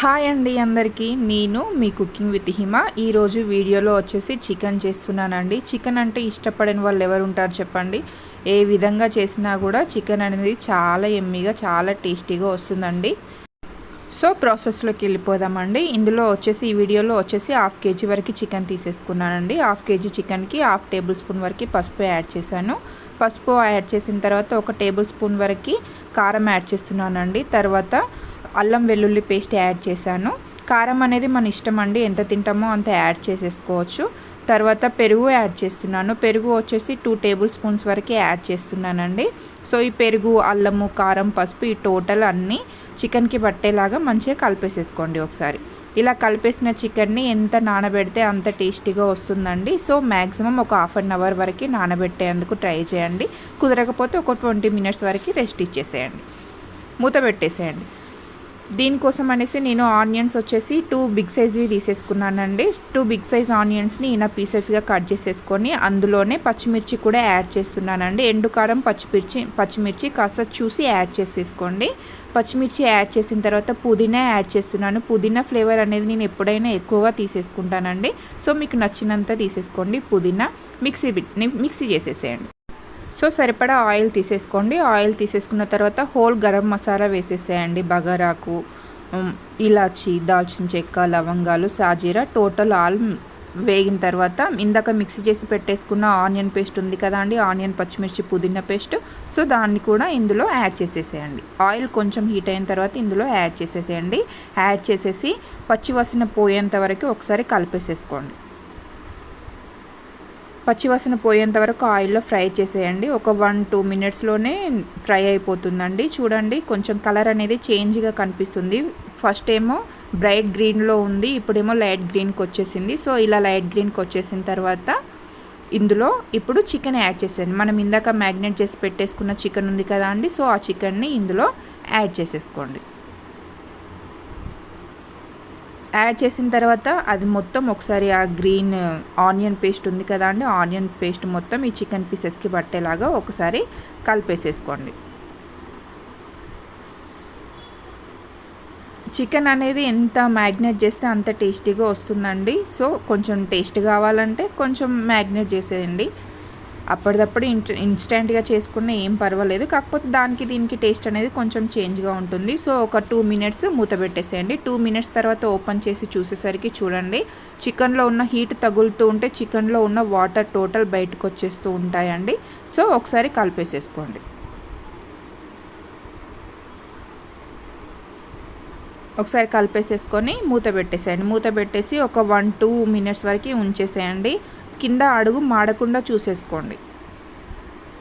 Hi అండి అందరికీ, నేను మీ కుకింగ్ విత్ హిమ. ఈరోజు వీడియోలో వచ్చేసి చికెన్ చేస్తున్నానండి. చికెన్ అంటే ఇష్టపడని వాళ్ళు ఎవరు ఉంటారు చెప్పండి. ఏ విధంగా చేసినా కూడా చికెన్ అనేది చాలా ఎమ్మీగా చాలా టేస్టీగా వస్తుందండి. సో ప్రాసెస్లోకి వెళ్ళిపోదామండి. ఇందులో వచ్చేసి ఈ వీడియోలో వచ్చేసి 1/2 kg వరకు చికెన్ తీసేసుకున్నానండి. 1/2 kg చికెన్కి 1/2 టేబుల్ స్పూన్ వరకు పసుపు యాడ్ చేశాను. పసుపు యాడ్ చేసిన తర్వాత 1 టేబుల్ స్పూన్ వరకు కారం యాడ్ చేస్తున్నానండి. తర్వాత అల్లం వెల్లుల్లి పేస్ట్ యాడ్ చేశాను. కారం అనేది మన ఇష్టం అండి, ఎంత తింటామో అంత యాడ్ చేసేసుకోవచ్చు. తర్వాత పెరుగు యాడ్ చేస్తున్నాను. పెరుగు వచ్చేసి 2 టేబుల్ స్పూన్స్ వరకు యాడ్ చేస్తున్నానండి. సో ఈ పెరుగు, అల్లము, కారం, పసుపు ఈ టోటల్ అన్నీ చికెన్కి పట్టేలాగా మంచిగా కలిపేసేసుకోండి ఒకసారి. ఇలా కలిపేసిన చికెన్ని ఎంత నానబెడితే అంత టేస్టీగా వస్తుందండి. సో మ్యాక్సిమం ఒక 1/2 అవర్ వరకు నానబెట్టేందుకు ట్రై చేయండి. కుదరకపోతే ఒక 20 మినిట్స్ వరకు రెస్ట్ ఇచ్చేసేయండి, మూత పెట్టేసేయండి. దీనికోసం అనేసి నేను ఆనియన్స్ వచ్చేసి 2 బిగ్ సైజ్వి తీసేసుకున్నానండి. 2 బిగ్ సైజ్ ఆనియన్స్ని ఇలా పీసెస్గా కట్ చేసేసుకొని అందులోనే పచ్చిమిర్చి కూడా యాడ్ చేస్తున్నానండి. ఎండుకారం, పచ్చిమిర్చి కాస్త చూసి యాడ్ చేసేసుకోండి. పచ్చిమిర్చి యాడ్ చేసిన తర్వాత పుదీనా యాడ్ చేస్తున్నాను. పుదీనా ఫ్లేవర్ అనేది నేను ఎప్పుడైనా ఎక్కువగా తీసేసుకుంటానండి. సో మీకు నచ్చినంత తీసేసుకోండి. పుదీనా మిక్సీ చేసేసేయండి. సో సరిపడా ఆయిల్ తీసేసుకోండి. ఆయిల్ తీసేసుకున్న తర్వాత హోల్ గరం మసాలా వేసేసేయండి. బగారాకు, ఇలాచి, దాల్చిన చెక్క, లవంగాలు, సాజీరా టోటల్ ఆల్ వేగిన తర్వాత ఇందాక మిక్సీ చేసి పెట్టేసుకున్న ఆనియన్ పేస్ట్ ఉంది కదా అండి, ఆనియన్, పచ్చిమిర్చి, పుదీనా పేస్ట్. సో దాన్ని కూడా ఇందులో యాడ్ చేసేసేయండి. ఆయిల్ కొంచెం హీట్ అయిన తర్వాత ఇందులో యాడ్ చేసేసేయండి. యాడ్ చేసేసి పచ్చివాసన పోయేంత వరకు ఒకసారి కలిపేసేసుకోండి. పచ్చివాసన పోయేంత వరకు ఆయిల్లో ఫ్రై చేసేయండి. ఒక 1-2 మినిట్స్లోనే ఫ్రై అయిపోతుందండి. చూడండి, కొంచెం కలర్ అనేది చేంజ్గా కనిపిస్తుంది. ఫస్ట్ ఏమో బ్రైట్ గ్రీన్లో ఉంది, ఇప్పుడేమో లైట్ గ్రీన్కి వచ్చేసింది. సో ఇలా లైట్ గ్రీన్కి వచ్చేసిన తర్వాత ఇందులో ఇప్పుడు చికెన్ యాడ్ చేసేయండి. మనం ఇందాక మ్యాగ్నేట్ చేసి పెట్టేసుకున్న చికెన్ ఉంది కదా అండి, సో ఆ చికెన్ని ఇందులో యాడ్ చేసేసుకోండి. యాడ్ చేసిన తర్వాత అది మొత్తం ఒకసారి ఆ గ్రీన్ ఆనియన్ పేస్ట్ ఉంది కదా అండి, ఆనియన్ పేస్ట్ మొత్తం ఈ చికెన్ పీసెస్కి పట్టేలాగా ఒకసారి కలిపేసేసుకోండి. చికెన్ అనేది ఎంత మ్యాగ్నేట్ చేస్తే అంత టేస్టీగా వస్తుందండి. సో కొంచెం టేస్ట్ కావాలంటే కొంచెం మ్యాగ్నేట్ చేసేయండి. అప్పటిదప్పుడు ఇన్స్టెంట్గా చేసుకున్న ఏం పర్వాలేదు, కాకపోతే దానికి దీనికి టేస్ట్ అనేది కొంచెం చేంజ్గా ఉంటుంది. సో ఒక 2 మినిట్స్ మూత పెట్టేసేయండి. 2 మినిట్స్ తర్వాత ఓపెన్ చేసి చూసేసరికి చూడండి, చికెన్లో ఉన్న హీట్ తగులుతూ ఉంటే చికెన్లో ఉన్న వాటర్ టోటల్ బయటకు వచ్చేస్తూ ఉంటాయండి. సో ఒకసారి కలిపేసేసుకోండి. ఒకసారి కలిపేసేసుకొని మూత పెట్టేసేయండి. మూత పెట్టేసి ఒక 1-2 మినిట్స్ వరకు ఉంచేసేయండి. కింద అడుగు మాడకుండా చూసేసుకోండి.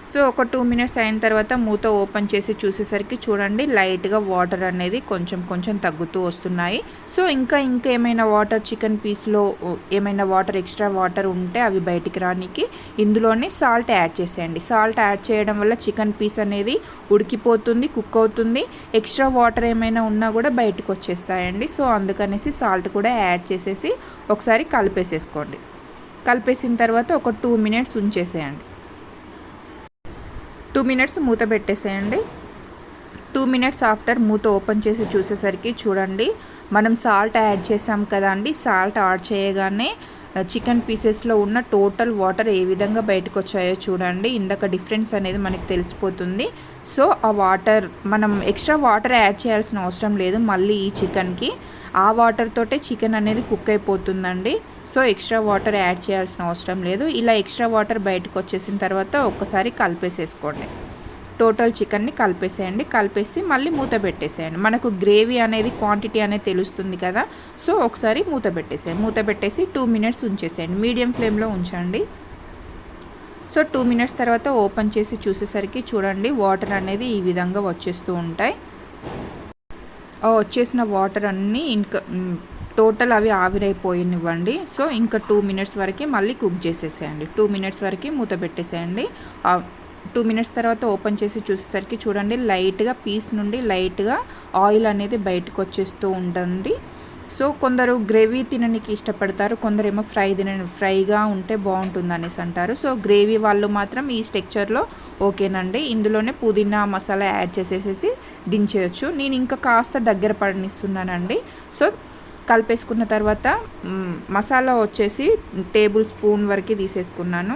సో ఒక 2 మినిట్స్ అయిన తర్వాత మూత ఓపెన్ చేసి చూసేసరికి చూడండి, లైట్గా వాటర్ అనేది కొంచెం తగ్గుతూ వస్తున్నాయి. సో ఇంకా ఏమైనా వాటర్, చికెన్ పీస్లో ఏమైనా వాటర్, ఎక్స్ట్రా వాటర్ ఉంటే అవి బయటికి రానికి ఇందులోనే సాల్ట్ యాడ్ చేసేయండి. సాల్ట్ యాడ్ చేయడం వల్ల చికెన్ పీస్ అనేది ఉడికిపోతుంది, కుక్ అవుతుంది. ఎక్స్ట్రా వాటర్ ఏమైనా ఉన్నా కూడా బయటకు వచ్చేస్తాయండి. సో అందుకనేసి సాల్ట్ కూడా యాడ్ చేసేసి ఒకసారి కలిపేసేసుకోండి. కలిపేసిన తర్వాత ఒక 2 మినిట్స్ ఉంచేసేయండి. 2 మినిట్స్ మూత పెట్టేసేయండి. 2 మినిట్స్ ఆఫ్టర్ మూత ఓపెన్ చేసి చూసేసరికి చూడండి, మనం సాల్ట్ యాడ్ చేసాం కదా అండి, సాల్ట్ యాడ్ చేయగానే చికెన్ పీసెస్లో ఉన్న టోటల్ వాటర్ ఏ విధంగా బయటకు వచ్చాయో చూడండి. ఇందాక డిఫరెన్స్ అనేది మనకి తెలిసిపోతుంది. సో ఆ వాటర్, మనం ఎక్స్ట్రా వాటర్ యాడ్ చేయాల్సిన అవసరం లేదు. మళ్ళీ ఈ చికెన్కి ఆ వాటర్ తోటే చికెన్ అనేది కుక్ అయిపోతుందండి. సో ఎక్స్ట్రా వాటర్ యాడ్ చేయాల్సిన అవసరం లేదు. ఇలా ఎక్స్ట్రా వాటర్ బయటకు వచ్చేసిన తర్వాత ఒక్కసారి కలిపేసేసుకోండి. టోటల్ చికెన్ని కలిపేసేయండి. కలిపేసి మళ్ళీ మూత పెట్టేసేయండి. మనకు గ్రేవీ అనేది క్వాంటిటీ అనేది తెలుస్తుంది కదా. సో ఒకసారి మూత పెట్టేసేయండి. మూత పెట్టేసి 2 మినిట్స్ ఉంచేసేయండి. మీడియం ఫ్లేమ్లో ఉంచండి. సో 2 మినిట్స్ తర్వాత ఓపెన్ చేసి చూసేసరికి చూడండి, వాటర్ అనేది ఈ విధంగా వచ్చేస్తూ ఉంటాయి. వచ్చేసిన వాటర్ అన్నీ ఇంకా టోటల్ అవి ఆవిరైపోయినివ్వండి. సో ఇంకా 2 మినిట్స్ వరకు మళ్ళీ కుక్ చేసేసేయండి. 2 మినిట్స్ వరకు మూత పెట్టేసేయండి. 2 మినిట్స్ తర్వాత ఓపెన్ చేసి చూసేసరికి చూడండి, లైట్గా పీస్ నుండి లైట్గా ఆయిల్ అనేది బయటకు వచ్చేస్తూ ఉంటుంది. సో కొందరు గ్రేవీ తినడానికి ఇష్టపడతారు, కొందరేమో ఫ్రైగా ఉంటే బాగుంటుంది అనేసి అంటారు. సో గ్రేవీ వాళ్ళు మాత్రం ఈ స్ట్రక్చర్లో ఓకేనండి. ఇందులోనే పుదీనా మసాలా యాడ్ చేసేసి దించేయచ్చు. నేను ఇంకా కాస్త దగ్గర పడనిస్తున్నానండి. సో కలిపేసుకున్న తర్వాత మసాలా వచ్చేసి టేబుల్ స్పూన్ వరకు తీసేసుకున్నాను.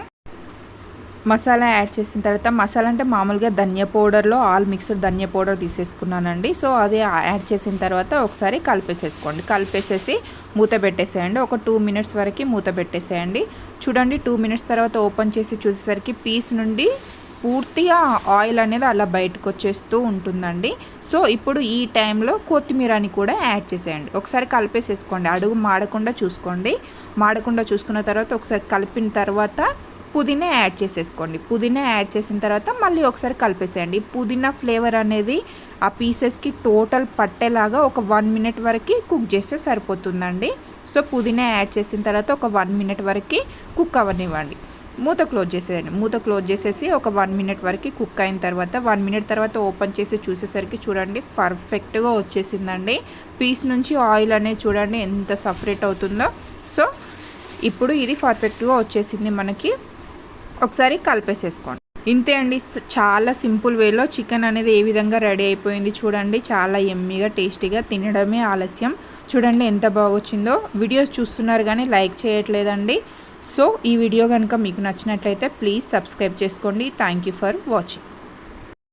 మసాలా యాడ్ చేసిన తర్వాత, మసాలా అంటే మామూలుగా ధనియా పౌడర్లో ఆల్ మిక్స్డ్ ధనియా పౌడర్ తీసేసుకున్నానండి. సో అది యాడ్ చేసిన తర్వాత ఒకసారి కలిపేసేసుకోండి. కలిపేసేసి మూత పెట్టేసేయండి. ఒక 2 మినిట్స్ వరకు మూత పెట్టేసేయండి. చూడండి 2 మినిట్స్ తర్వాత ఓపెన్ చేసి చూసేసరికి పీస్ నుండి పూర్తిగా ఆయిల్ అనేది అలా బయటకు వచ్చేస్తూ ఉంటుందండి. సో ఇప్పుడు ఈ టైంలో కొత్తిమీరని కూడా యాడ్ చేసేయండి. ఒకసారి కలిపేసేసుకోండి. అడుగు మాడకుండా చూసుకోండి. మాడకుండా చూసుకున్న తర్వాత ఒకసారి కలిపిన తర్వాత పుదీనా యాడ్ చేసేసుకోండి. పుదీనా యాడ్ చేసిన తర్వాత మళ్ళీ ఒకసారి కలిపేసేయండి. పుదీనా ఫ్లేవర్ అనేది ఆ పీసెస్కి టోటల్ పట్టేలాగా ఒక 1 మినిట్ వరకు కుక్ చేస్తే సరిపోతుందండి. సో పుదీనా యాడ్ చేసిన తర్వాత ఒక 1 మినిట్ వరకు కుక్ అవ్వనివ్వండి. మూత క్లోజ్ చేసేయండి. మూత క్లోజ్ చేసేసి ఒక 1 మినిట్ వరకు కుక్ అయిన తర్వాత 1 మినిట్ తర్వాత ఓపెన్ చేసి చూసేసరికి చూడండి పర్ఫెక్ట్గా వచ్చేసిందండి. పీస్ నుంచి ఆయిల్ అనేది చూడండి ఎంత సపరేట్ అవుతుందో. సో ఇప్పుడు ఇది పర్ఫెక్ట్గా వచ్చేసింది మనకి. ఒకసారి కలిపేసేసుకోండి. ఇంతే అండి, చాలా సింపుల్ వేలో చికెన్ అనేది ఏ విధంగా రెడీ అయిపోయింది చూడండి. చాలా యమ్మీగా టేస్టీగా, తినడమే ఆలస్యం. చూడండి ఎంత బాగా వచ్చిందో. వీడియోస్ చూస్తున్నారు కానీ లైక్ చేయట్లేదండి. సో ఈ వీడియో కనుక మీకు నచ్చినట్లయితే ప్లీజ్ సబ్స్క్రైబ్ చేసుకోండి. Thank you for watching.